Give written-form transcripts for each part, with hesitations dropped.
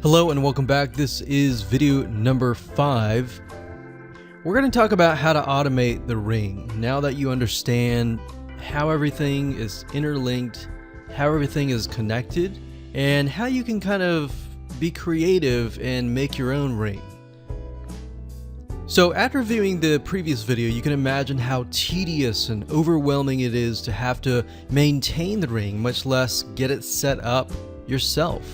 Hello and welcome back. This is video number 5. We're going to talk about how to automate the ring. Now that you understand how everything is interlinked, how everything is connected, and how you can kind of be creative and make your own ring. So after viewing the previous video, you can imagine how tedious and overwhelming it is to have to maintain the ring, much less get it set up yourself.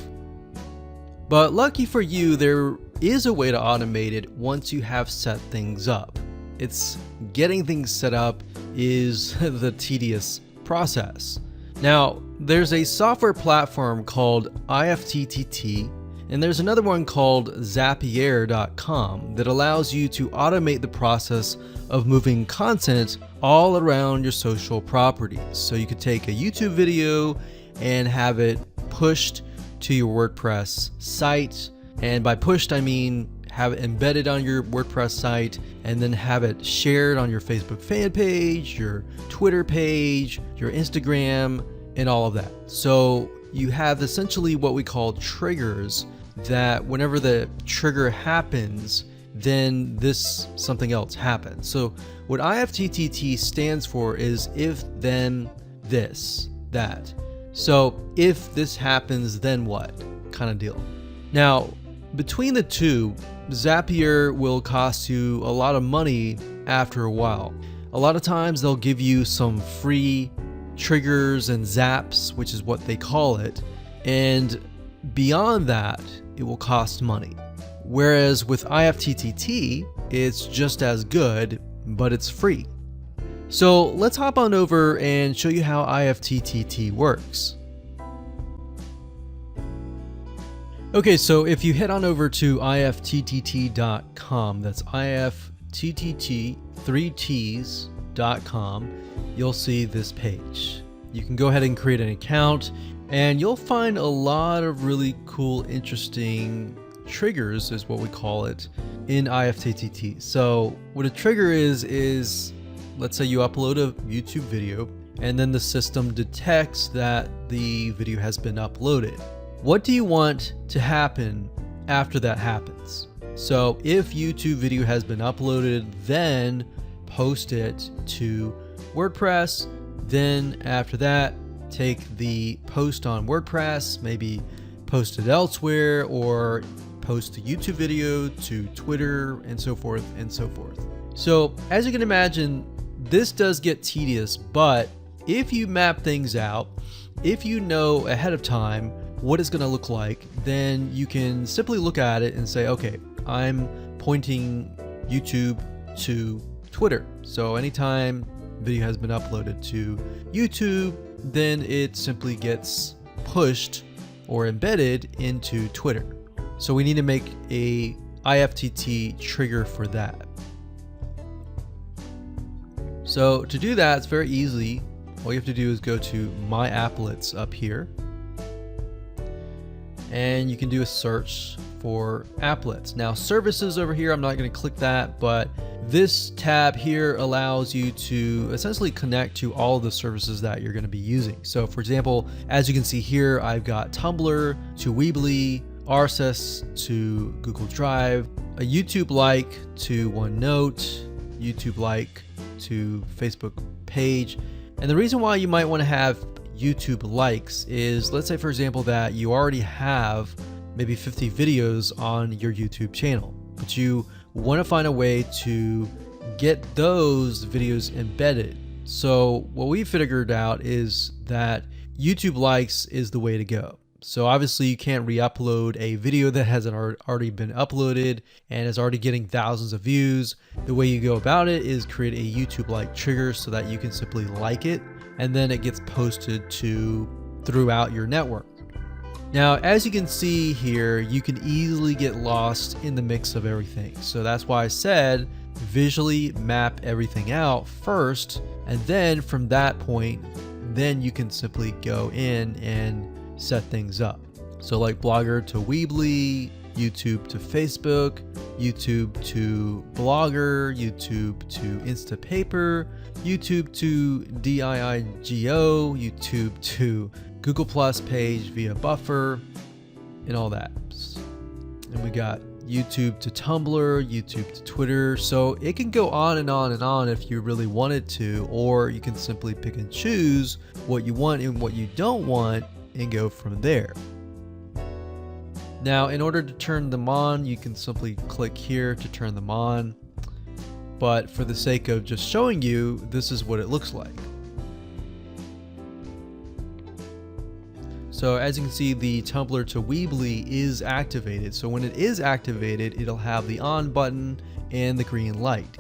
But lucky for you, there is a way to automate it once you have set things up. It's getting things set up is the tedious process. Now, there's a software platform called IFTTT, and there's another one called Zapier.com that allows you to automate the process of moving content all around your social properties. So you could take a YouTube video and have it pushed to your WordPress site, and by pushed I mean have it embedded on your WordPress site and then have it shared on your Facebook fan page, your Twitter page, your Instagram, and all of that. So you have essentially what we call triggers, that whenever the trigger happens, then something else happens. So what IFTTT stands for is if, then, this, that. So if this happens, then what kind of deal. Now, between the two, Zapier will cost you a lot of money after a while. A lot of times they'll give you some free triggers and zaps, which is what they call it. And beyond that, it will cost money. Whereas with IFTTT, it's just as good, but it's free. So let's hop on over and show you how IFTTT works. Okay, so if you head on over to IFTTT.com, that's IFTTT3Ts.com, you'll see this page. You can go ahead and create an account, and you'll find a lot of really cool, interesting triggers, is what we call it, in IFTTT. So what a trigger is let's say you upload a YouTube video and then the system detects that the video has been uploaded. What do you want to happen after that happens? So if YouTube video has been uploaded, then post it to WordPress. Then after that, take the post on WordPress, maybe post it elsewhere, or post a YouTube video to Twitter, and so forth and so forth. So as you can imagine, this does get tedious, but if you map things out, if you know ahead of time what it's going to look like, then you can simply look at it and say, okay, I'm pointing YouTube to Twitter. So anytime video has been uploaded to YouTube, then it simply gets pushed or embedded into Twitter. So we need to make a IFTTT trigger for that. So to do that, it's very easy. All you have to do is go to My Applets up here, and you can do a search for applets. Now services over here, I'm not going to click that, but this tab here allows you to essentially connect to all of the services that you're going to be using. So for example, as you can see here, I've got Tumblr to Weebly, RSS to Google Drive, a YouTube like to OneNote, YouTube like to Facebook page. And the reason why you might want to have YouTube likes is, let's say for example that you already have maybe 50 videos on your YouTube channel, but you want to find a way to get those videos embedded. So what we figured out is that YouTube likes is the way to go. So obviously you can't re-upload a video that hasn't already been uploaded and is already getting thousands of views. The way you go about it is create a YouTube like trigger so that you can simply like it, and then it gets posted throughout your network. Now, as you can see here, you can easily get lost in the mix of everything. So that's why I said visually map everything out first, and then from that point, then you can simply go in and set things up. So like Blogger to Weebly, YouTube to Facebook, YouTube to Blogger, YouTube to Instapaper, YouTube to DIIGO, YouTube to Google Plus page via Buffer, and all that. And we got YouTube to Tumblr, YouTube to Twitter. So it can go on and on and on if you really wanted to, or you can simply pick and choose what you want and what you don't want and go from there. Now, in order to turn them on, you can simply click here to turn them on. But for the sake of just showing you, this is what it looks like. So as you can see, the Tumblr to Weebly is activated. So when it is activated, it'll have the on button and the green light.